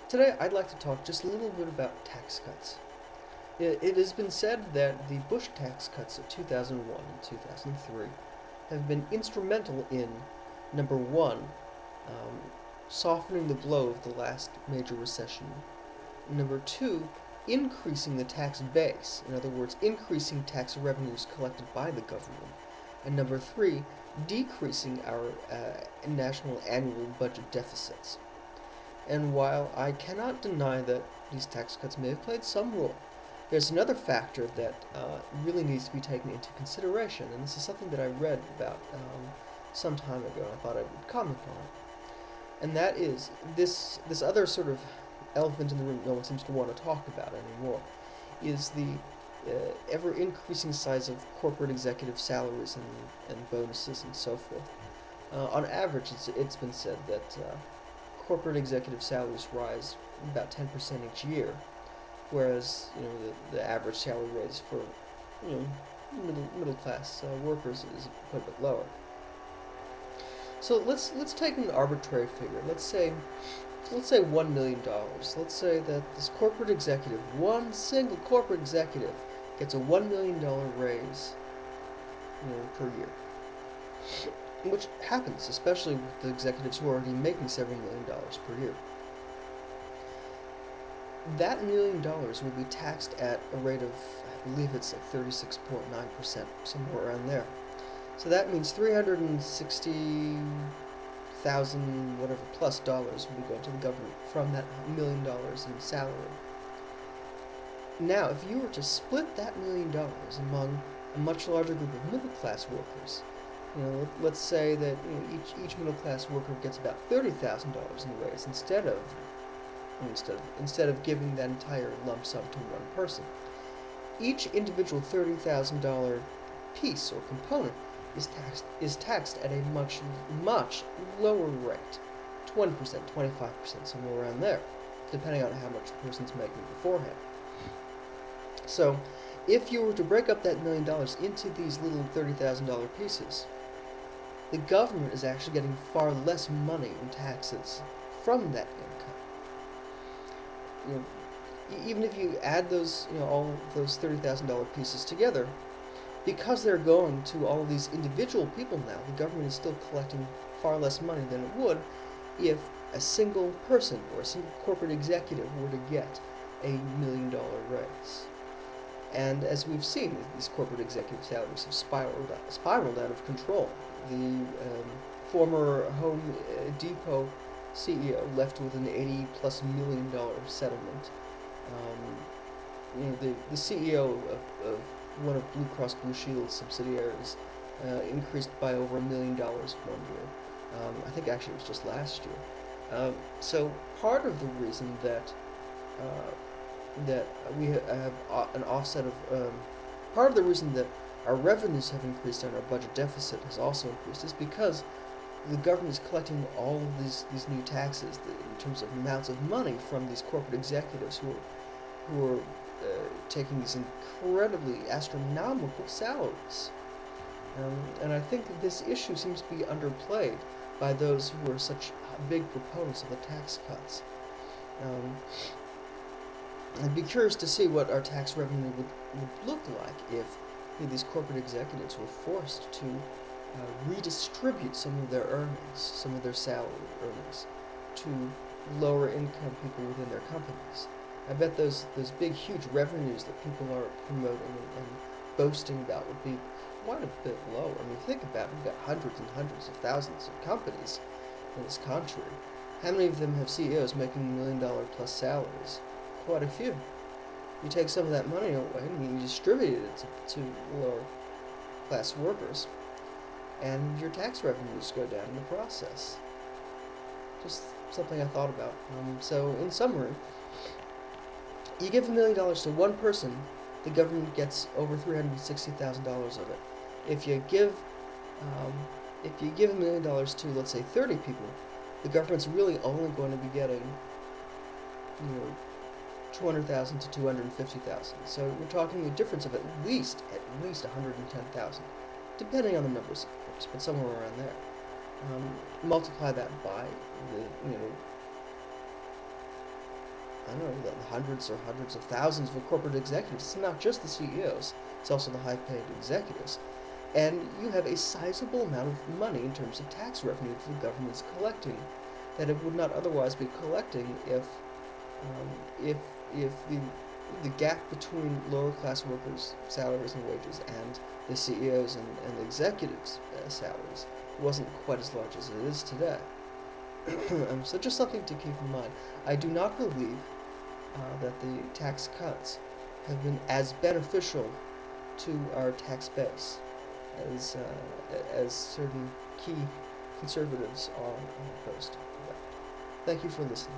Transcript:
Today I'd like to talk just a little bit about tax cuts. It has been said that the Bush tax cuts of 2001 and 2003 have been instrumental in, number one, um, softening the blow of the last major recession. Number two, increasing the tax base, in other words, increasing tax revenues collected by the government. And number three, decreasing our national annual budget deficits. And while I cannot deny that these tax cuts may have played some role, there's another factor that really needs to be taken into consideration, and this is something that I read about some time ago, and I thought I would comment on it. And that is this other sort of elephant in the room no one seems to want to talk about anymore, is the ever-increasing size of corporate executive salaries and bonuses and so forth. On average, it's been said that corporate executive salaries rise about 10% each year, whereas the average salary raise for middle class workers is quite a bit lower. So let's take an arbitrary figure. Let's say $1 million. Let's say that this corporate executive, one single corporate executive, gets a $1 million raise, per year. Which happens, especially with the executives who are already making several million dollars per year. That $1 million will be taxed at a rate of, I believe it's like 36.9%, somewhere around there. So that means $360,000 whatever plus dollars will be going to the government from that $1 million in salary. Now, if you were to split that $1 million among a much larger group of middle class workers, let's say that each middle class worker gets about $30,000 in a raise instead of giving that entire lump sum to one person. Each individual $30,000 piece or component is taxed at a much lower rate, 20%, 25%, somewhere around there, depending on how much the person's making beforehand. So, if you were to break up that $1 million into these little $30,000 pieces, the government is actually getting far less money in taxes from that income. Even if you add those, all those $30,000 pieces together, because they're going to all of these individual people now, the government is still collecting far less money than it would if a single person or a single corporate executive were to get a $1 million raise. And as we've seen, these corporate executive salaries have spiraled out of control. The former Home Depot CEO left with an $80+ million settlement. The CEO of one of Blue Cross Blue Shield's subsidiaries increased by over $1 million one year. I think actually it was just last year. So part of the reason that we have an offset of part of the reason that our revenues have increased and our budget deficit has also increased is because the government is collecting all of these new taxes in terms of amounts of money from these corporate executives who are taking these incredibly astronomical salaries. And I think that this issue seems to be underplayed by those who are such big proponents of the tax cuts. I'd be curious to see what our tax revenue would look like if these corporate executives were forced to redistribute some of their earnings, some of their salary earnings, to lower income people within their companies. I bet those big, huge revenues that people are promoting and boasting about would be quite a bit lower. I mean, think about it. We've got hundreds and hundreds of thousands of companies in this country. How many of them have CEOs making $1 million plus salaries? Quite a few. You take some of that money away and you distribute it to lower class workers, and your tax revenues go down in the process. Just something I thought about. So, in summary, you give $1 million to one person, the government gets over $360,000 of it. If you give $1 million to, let's say, 30 people, the government's really only going to be getting, $200,000 to $250,000. So we're talking a difference of at least $110,000, depending on the numbers, of course, but somewhere around there. Multiply that by the I don't know, the hundreds or hundreds of thousands of corporate executives. It's not just the CEOs, it's also the high-paid executives. And you have a sizable amount of money in terms of tax revenue that the government's collecting that it would not otherwise be collecting if the gap between lower class workers' salaries and wages and the CEOs and the executives' salaries wasn't quite as large as it is today. So just something to keep in mind. I do not believe that the tax cuts have been as beneficial to our tax base as certain key conservatives are opposed to that. Thank you for listening.